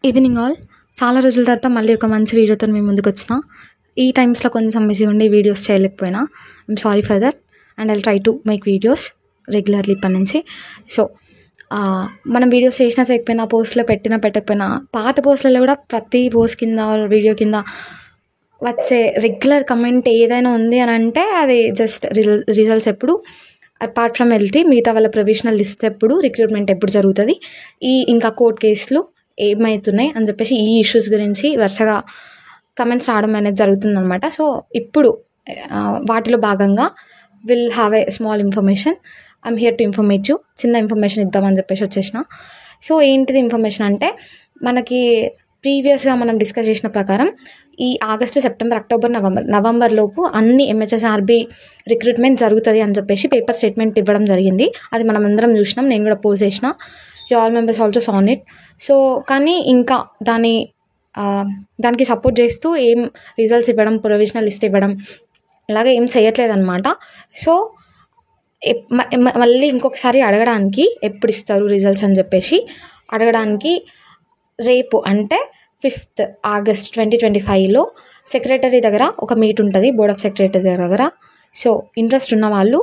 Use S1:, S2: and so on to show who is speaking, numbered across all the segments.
S1: Evening all. చాలా రోజుల తర్వాత మళ్ళీ ఒక మంచి వీడియోతో మీ ముందుకు వచ్చిన. ఈ టైమ్స్లో కొంచెం బిజీ ఉండి వీడియోస్ చేయలేకపోయినా. I'm sorry for that and I'll try to make videos regularly ఇప్పటి నుంచి. సో మనం వీడియోస్ చేసినా చేయకపోయినా, పోస్ట్లో పెట్టకపోయినా, పాత పోస్ట్లలో కూడా ప్రతి పోస్ట్ కింద వీడియో కింద వచ్చే రెగ్యులర్ కమెంట్ ఏదైనా ఉంది అని అంటే అది జస్ట్ రిజల్ట్స్ ఎప్పుడు, అపార్ట్ ఫ్రమ్ హెల్త్ మిగతా వాళ్ళ ప్రొవిజనల్ లిస్ట్ ఎప్పుడు, రిక్రూట్మెంట్ ఎప్పుడు జరుగుతుంది, ఇంకా కోర్ట్ కేసులు ఏమవుతున్నాయి అని చెప్పేసి ఈ ఇష్యూస్ గురించి వరుసగా కమెంట్స్ రావడం అనేది జరుగుతుందన్నమాట. సో ఇప్పుడు వాటిలో భాగంగా will have a small information. I'm here to ఇన్ఫర్మేట్ you. చిన్న ఇన్ఫర్మేషన్ ఇద్దామని చెప్పేసి వచ్చేసిన. సో ఏంటిది ఇన్ఫర్మేషన్ అంటే, మనకి ప్రీవియస్గా మనం డిస్కస్ చేసిన ప్రకారం ఈ ఆగస్టు, సెప్టెంబర్, అక్టోబర్, నవంబర్ లోపు అన్ని MHRB రిక్రూట్మెంట్ జరుగుతుంది అని చెప్పేసి పేపర్ స్టేట్మెంట్ ఇవ్వడం జరిగింది. అది మనం అందరం చూసినాం, నేను కూడా పోస్ట్ చేసిన. You all members also saw it. So కానీ ఇంకా దానికి సపోర్ట్ చేస్తూ ఏం రిజల్ట్స్ ఇవ్వడం, ప్రొవిజనల్ లిస్ట్ ఇవ్వడం ఇలాగే ఏం చేయట్లేదు అనమాట. సో మళ్ళీ ఇంకొకసారి అడగడానికి ఎప్పుడు ఇస్తారు రిజల్ట్స్ అని చెప్పేసి అడగడానికి రేపు అంటే 5th ఆగస్ట్ 2025లో సెక్రటరీ దగ్గర ఒక మీట్ ఉంటుంది, బోర్డ్ ఆఫ్ సెక్రటరీ దగ్గర. సో ఇంట్రెస్ట్ ఉన్న వాళ్ళు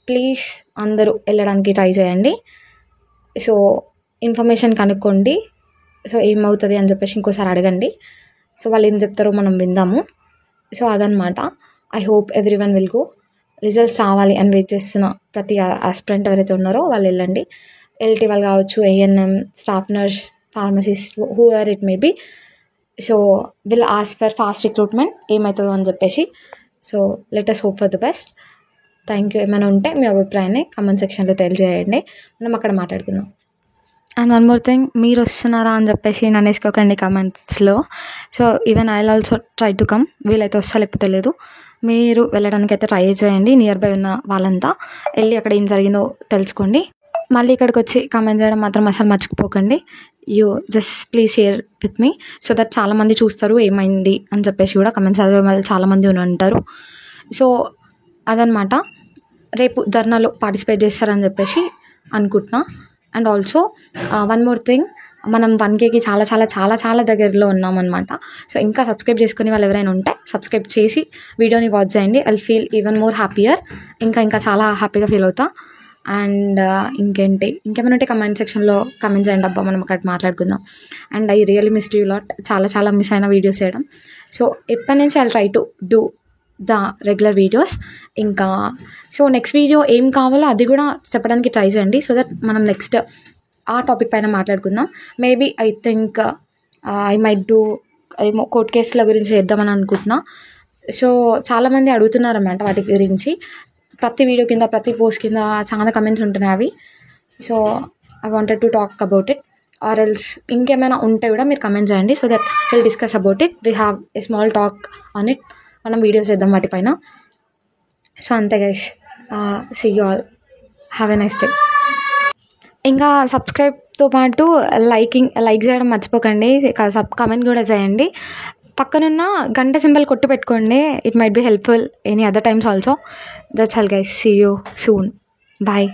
S1: ప్లీజ్ అందరూ వెళ్ళడానికి ట్రై చేయండి. సో ఇన్ఫర్మేషన్ కనుక్కోండి. సో ఏమవుతుంది అని చెప్పేసి ఇంకోసారి అడగండి. సో వాళ్ళు ఏం చెప్తారో మనం విందాము. సో అదనమాట. I hope every one will go. Results రావాలి అని వెయిట్ చేస్తున్న ప్రతి ఆస్పిరెంట్ ఎవరైతే ఉన్నారో వాళ్ళు వెళ్ళండి. LT వాళ్ళు కావచ్చు, ANM, staff nurse, pharmacist, who are it may be. So will ask for fast recruitment ఏమవుతుందో అని చెప్పేసి. So let us hope for the best. Thank you. ఏమైనా ఉంటే మీ అభిప్రాయాన్ని కామెంట్ సెక్షన్లో తెలియజేయండి, మనం అక్కడ మాట్లాడుకుందాం. అండ్ వన్ మోర్ థింగ్, మీరు వస్తున్నారా అని చెప్పేసి నన్ను వేసుకోకండి కామెంట్స్లో. So even I will also try to come. వీలైతే వస్తా, లేకపోతే లేదు. మీరు వెళ్ళడానికి అయితే ట్రై చేయండి. నియర్ బై ఉన్న వాళ్ళంతా వెళ్ళి అక్కడ ఏం జరిగిందో తెలుసుకోండి. మళ్ళీ ఇక్కడికి వచ్చి కామెంట్ చేయడం మాత్రం అసలు మర్చిపోకండి. You just please share with me so that చాలామంది చూస్తారు ఏమైంది అని చెప్పేసి కూడా కమెంట్స్ చదివే వాళ్ళు చాలామంది ఉంటారు. సో అదనమాట. రేపు ధర్నాలో పార్టిసిపేట్ చేస్తారని చెప్పేసి అనుకుంటున్నా. And also one more thing, మనం 1Kకి చాలా చాలా చాలా చాలా దగ్గరలో ఉన్నామన్నమాట. సో ఇంకా సబ్స్క్రైబ్ చేసుకుని వాళ్ళు ఎవరైనా ఉంటే సబ్స్క్రైబ్ చేసి వీడియోని వాచ్ చేయండి. I feel even more happier. ఇంకా చాలా హ్యాపీగా ఫీల్ అవుతా. అండ్ ఇంకేమైనా ఉంటే కమెంట్ సెక్షన్లో కమెంట్ చేయండి అబ్బా, మనం అక్కడ మాట్లాడుకుందాం. And I really missed you lot. చాలా మిస్ అయిన వీడియోస్ చేయడం. సో ఎప్పటి నుంచి I try to do the regular videos. ఇంకా సో నెక్స్ట్ వీడియో ఏం కావాలో అది కూడా చెప్పడానికి ట్రై చేయండి సో దట్ మనం నెక్స్ట్ ఆ టాపిక్ పైన మాట్లాడుకుందాం. Maybe I think I might do ఏమో కోర్ట్ కేసుల గురించి చేద్దామని అనుకుంటున్నా. సో చాలామంది అడుగుతున్నారన్నమాట వాటి గురించి. ప్రతి వీడియో కింద, ప్రతి పోస్ట్ కింద చాలా కమెంట్స్ ఉంటున్నాయి అవి. So I wanted to talk about it. Or else ఇంకేమైనా ఉంటే కూడా మీరు కమెంట్ చేయండి so that will discuss about it. We have a small talk on it. మనం వీడియోస్ చేద్దాం వాటిపైన. సో అంతే guys. See you all. Have a nice day. ఇంకా సబ్స్క్రైబ్తో పాటు లైక్ చేయడం మర్చిపోకండి. కమెంట్ కూడా చేయండి. పక్కనున్న గంట సింబల్ కొట్టు పెట్టుకోండి. It might be helpful any other times also. That's all guys. See you soon. Bye.